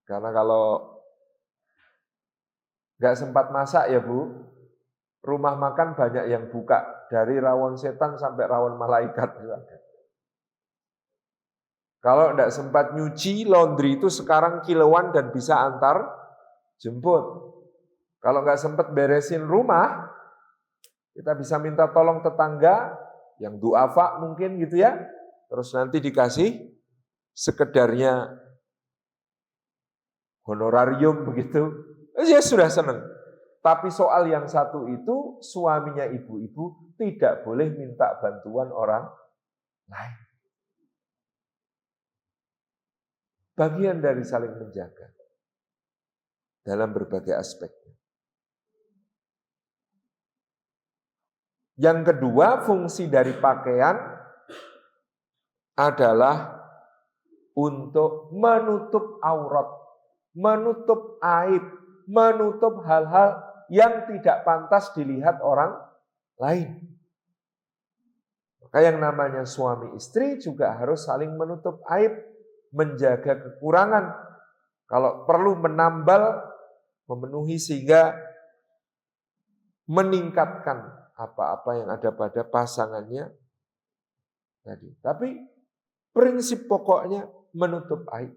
Karena kalau nggak sempat masak ya Bu, rumah makan banyak yang buka, dari rawon setan sampai rawon malaikat. Kalau nggak sempat nyuci, laundry itu sekarang kiloan dan bisa antar jemput. Kalau nggak sempat beresin rumah, kita bisa minta tolong tetangga, yang duafa mungkin gitu ya, terus nanti dikasih sekedarnya honorarium begitu, ya sudah senang. Tapi soal yang satu itu, suaminya ibu-ibu tidak boleh minta bantuan orang lain. Bagian dari saling menjaga dalam berbagai aspek. Yang kedua, fungsi dari pakaian adalah untuk menutup aurat, menutup aib, menutup hal-hal yang tidak pantas dilihat orang lain. Maka yang namanya suami istri juga harus saling menutup aib, menjaga kekurangan. Kalau perlu menambal, memenuhi sehingga meningkatkan apa-apa yang ada pada pasangannya tadi. Tapi prinsip pokoknya menutup aib,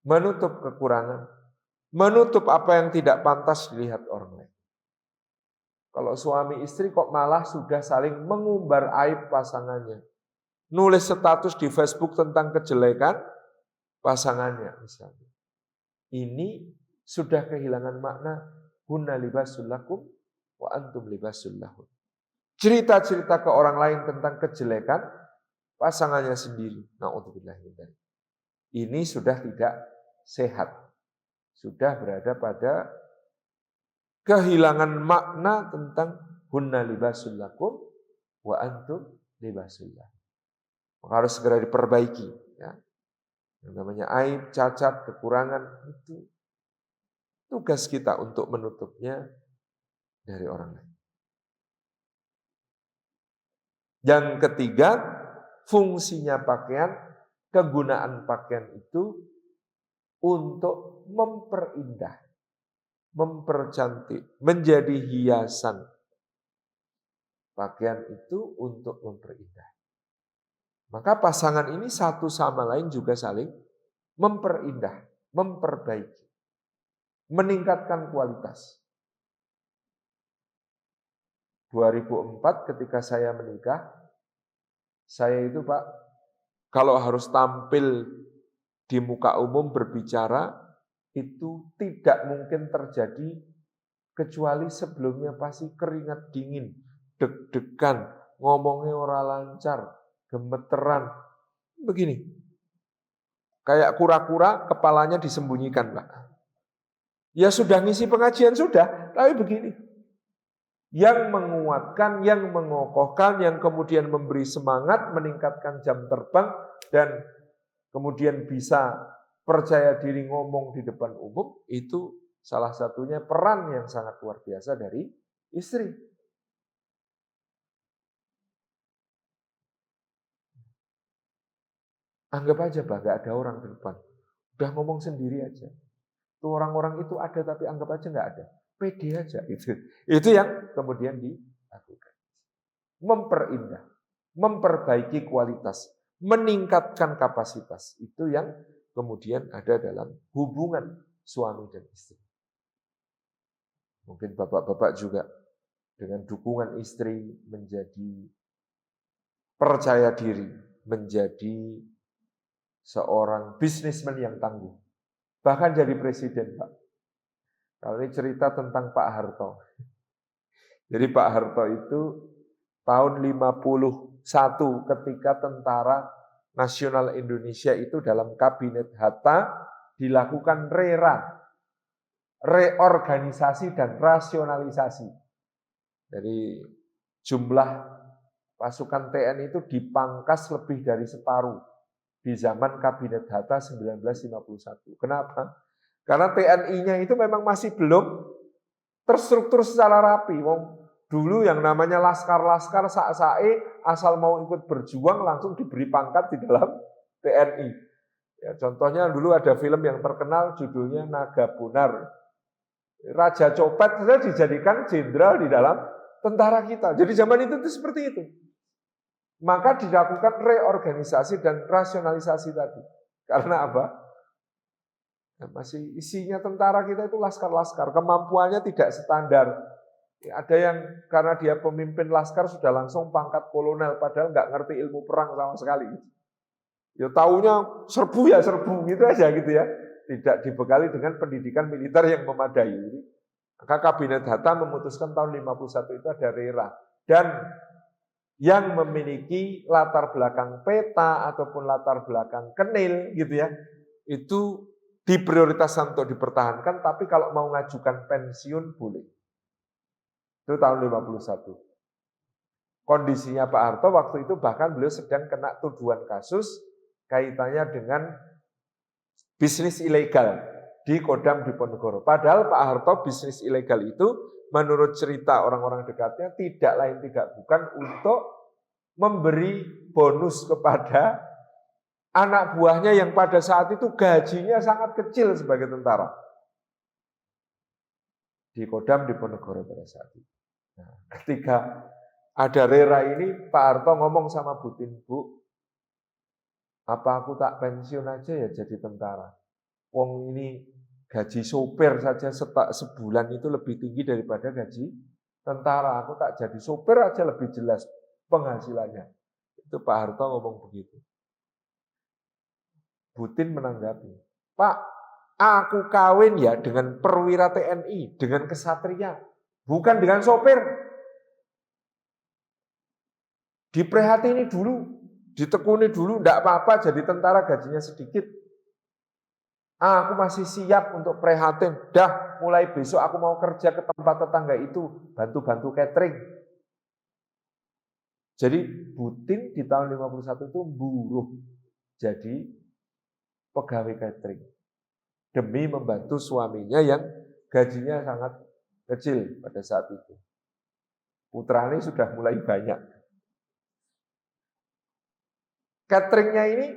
menutup kekurangan, menutup apa yang tidak pantas dilihat orang lain. Kalau suami istri kok malah sudah saling mengumbar aib pasangannya. Nulis status di Facebook tentang kejelekan pasangannya misalnya. Ini sudah kehilangan makna hunna libasul lakum wa antum libasul lahun. Cerita-cerita ke orang lain tentang kejelekan pasangannya sendiri. Na'udzubillah min dzalik. Ini sudah tidak sehat. Sudah berada pada kehilangan makna tentang hunna libasul lakum wa antum libasul lahun. Harus segera diperbaiki ya. Yang namanya aib, cacat, kekurangan itu tugas kita untuk menutupnya dari orang lain. Yang ketiga, fungsinya pakaian, kegunaan pakaian itu untuk memperindah, mempercantik, menjadi hiasan. Pakaian itu untuk memperindah. Maka pasangan ini satu sama lain juga saling memperindah, memperbaiki, meningkatkan kualitas. 2004 ketika saya menikah, saya itu Pak, kalau harus tampil di muka umum berbicara, itu tidak mungkin terjadi kecuali sebelumnya pasti keringat dingin, deg-degan, ngomongnya ora lancar, gemeteran, begini. Kayak kura-kura kepalanya disembunyikan Pak. Ya sudah ngisi pengajian sudah, tapi begini. Yang menguatkan, yang mengokohkan, yang kemudian memberi semangat, meningkatkan jam terbang, dan kemudian bisa percaya diri ngomong di depan umum, itu salah satunya peran yang sangat luar biasa dari istri. Anggap aja Pak, gak ada orang di depan. Udah ngomong sendiri aja. Tuh orang-orang itu ada tapi anggap aja gak ada. Pede aja itu. Itu yang kemudian dilakukan. Memperindah, memperbaiki kualitas, meningkatkan kapasitas. Itu yang kemudian ada dalam hubungan suami dan istri. Mungkin bapak-bapak juga dengan dukungan istri menjadi percaya diri, menjadi seorang bisnismen yang tangguh. Bahkan jadi presiden, Pak. Kalau ini cerita tentang Pak Harto. Jadi Pak Harto itu tahun 51 ketika Tentara Nasional Indonesia itu dalam kabinet Hatta dilakukan reorganisasi dan rasionalisasi. Jadi jumlah pasukan TNI itu dipangkas lebih dari separuh di zaman kabinet Hatta 1951. Kenapa? Karena TNI-nya itu memang masih belum terstruktur secara rapi. Wong dulu yang namanya laskar-laskar sak-sae asal mau ikut berjuang langsung diberi pangkat di dalam TNI. Ya, contohnya dulu ada film yang terkenal judulnya Naga Bonar. Raja Copet saja dijadikan jenderal di dalam tentara kita. Jadi zaman itu seperti itu. Maka dilakukan reorganisasi dan rasionalisasi tadi. Karena apa? Masih isinya tentara kita itu laskar-laskar, kemampuannya tidak standar. Ada yang karena dia pemimpin laskar sudah langsung pangkat kolonel, padahal nggak ngerti ilmu perang sama sekali. Ya taunya serbu ya serbu gitu aja gitu ya. Tidak dibekali dengan pendidikan militer yang memadai. Maka kabinet Hatta memutuskan tahun 51 itu ada RERA. Dan yang memiliki latar belakang peta ataupun latar belakang kenil gitu ya, itu diprioritaskan untuk dipertahankan, tapi kalau mau ngajukan pensiun boleh. Itu tahun 51. Kondisinya Pak Harto waktu itu bahkan beliau sedang kena tuduhan kasus kaitannya dengan bisnis ilegal di Kodam Diponegoro. Padahal Pak Harto bisnis ilegal itu menurut cerita orang-orang dekatnya tidak lain tidak bukan untuk memberi bonus kepada anak buahnya yang pada saat itu gajinya sangat kecil sebagai tentara. Di Kodam Diponegoro pada saat itu. Nah, ketika ada RERA ini, Pak Harto ngomong sama Butin, Bu, apa aku tak pensiun aja ya jadi tentara? Wong ini gaji sopir saja sebulan itu lebih tinggi daripada gaji tentara. Aku tak jadi sopir aja lebih jelas penghasilannya. Itu Pak Harto ngomong begitu. Butin menanggapi, Pak, aku kawin ya dengan perwira TNI, dengan kesatria, bukan dengan sopir. Diprihatini dulu, ditekuni dulu, enggak apa-apa jadi tentara gajinya sedikit. Aku masih siap untuk prihatin. Dah, mulai besok aku mau kerja ke tempat tetangga itu, bantu-bantu catering. Jadi Butin di tahun 51 itu buruh jadi pegawai catering demi membantu suaminya yang gajinya sangat kecil pada saat itu. Putranya sudah mulai banyak. Cateringnya ini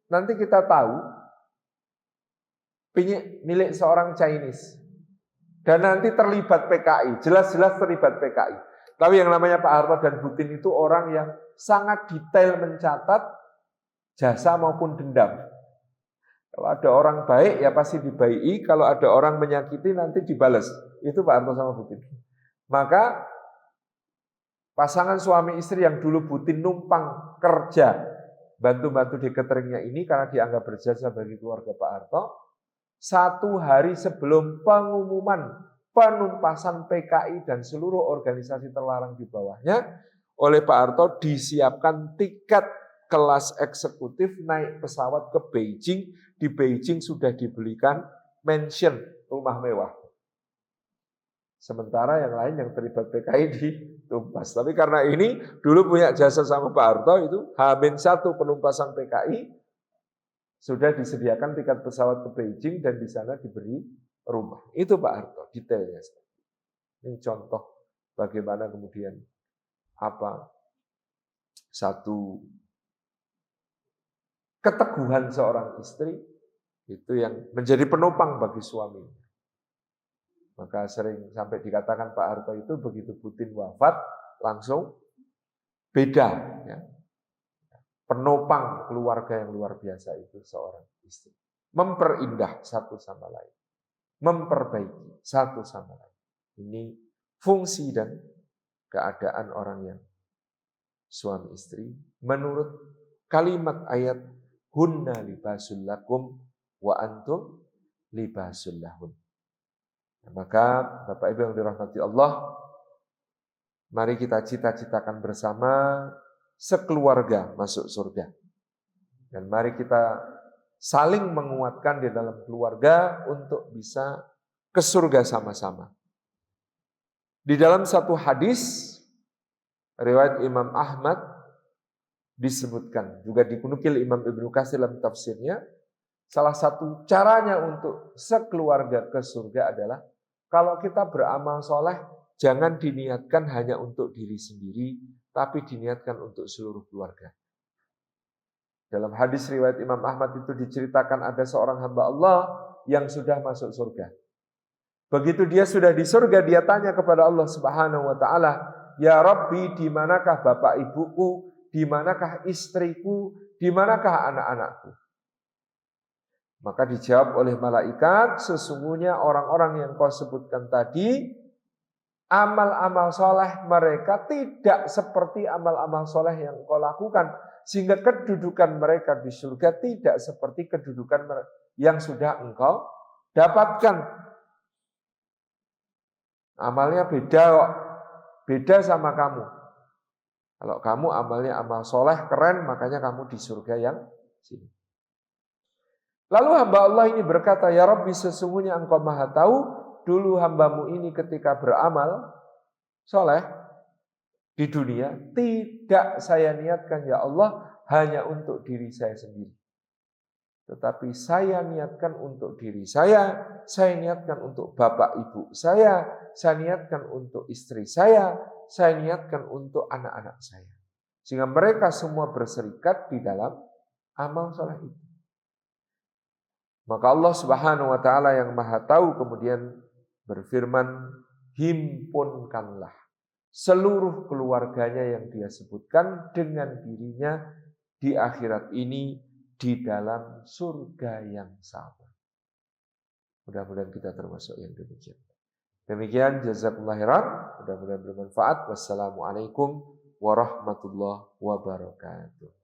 nanti kita tahu milik seorang Chinese dan nanti terlibat PKI, jelas-jelas terlibat PKI. Tapi yang namanya Pak Harto dan Butin itu orang yang sangat detail mencatat jasa maupun dendam. Kalau ada orang baik ya pasti dibaiki, kalau ada orang menyakiti nanti dibalas. Itu Pak Harto sama Butin. Maka pasangan suami istri yang dulu Butin numpang kerja, bantu-bantu di cateringnya ini karena dianggap berjasa bagi keluarga Pak Harto, 1 hari sebelum pengumuman penumpasan PKI dan seluruh organisasi terlarang di bawahnya, oleh Pak Harto disiapkan tiket kelas eksekutif naik pesawat ke Beijing. Di Beijing sudah dibelikan mansion, rumah mewah. Sementara yang lain yang terlibat PKI ditumpas. Tapi karena ini dulu punya jasa sama Pak Harto, itu H-1 penumpasan PKI, sudah disediakan tiket pesawat ke Beijing dan di sana diberi rumah. Itu Pak Harto, detailnya. Ini contoh bagaimana kemudian satu keteguhan seorang istri itu yang menjadi penopang bagi suami. Maka sering sampai dikatakan Pak Harto itu begitu Butin wafat langsung beda. Ya. penopang keluarga yang luar biasa itu seorang istri. Memperindah satu sama lain, memperbaiki satu sama lain. Ini fungsi dan keadaan orang yang suami istri menurut kalimat ayat hunna libasul lakum wa antum libasul lahun. Maka Bapak Ibu yang dirahmati Allah, mari kita cita-citakan bersama sekeluarga masuk surga. Dan mari kita saling menguatkan di dalam keluarga untuk bisa ke surga sama-sama. Di dalam satu hadis riwayat Imam Ahmad disebutkan, juga dikunukil Imam Ibnu Katsir dalam tafsirnya, salah satu caranya untuk sekeluarga ke surga adalah kalau kita beramal soleh, jangan diniatkan hanya untuk diri sendiri, tapi diniatkan untuk seluruh keluarga. Dalam hadis riwayat Imam Ahmad itu diceritakan ada seorang hamba Allah yang sudah masuk surga. Begitu dia sudah di surga, dia tanya kepada Allah Subhanahu wa taala, "Ya Rabbi, di manakah bapak ibuku? Di manakah istriku? Di manakah anak-anakku?" Maka dijawab oleh malaikat, "Sesungguhnya orang-orang yang kau sebutkan tadi, amal-amal soleh mereka tidak seperti amal-amal soleh yang kau lakukan, sehingga kedudukan mereka di surga tidak seperti kedudukan yang sudah engkau dapatkan. Amalnya beda kok, beda sama kamu. Kalau kamu amalnya amal soleh keren, makanya kamu di surga yang sini." Lalu hamba Allah ini berkata, "Ya Rabbi, sesungguhnya engkau maha tahu, dulu hambamu ini ketika beramal soleh di dunia, tidak saya niatkan ya Allah hanya untuk diri saya sendiri. Tetapi saya niatkan untuk diri saya niatkan untuk bapak ibu saya niatkan untuk istri saya niatkan untuk anak-anak saya. Sehingga mereka semua berserikat di dalam amal soleh itu." Maka Allah Subhanahu wa taala yang Maha Tahu kemudian berfirman, "Himpunkanlah seluruh keluarganya yang dia sebutkan dengan dirinya di akhirat ini di dalam surga yang sama." Mudah-mudahan kita termasuk yang demikian. Demikian jazakumullah khairan, mudah-mudahan bermanfaat. Wassalamualaikum warahmatullahi wabarakatuh.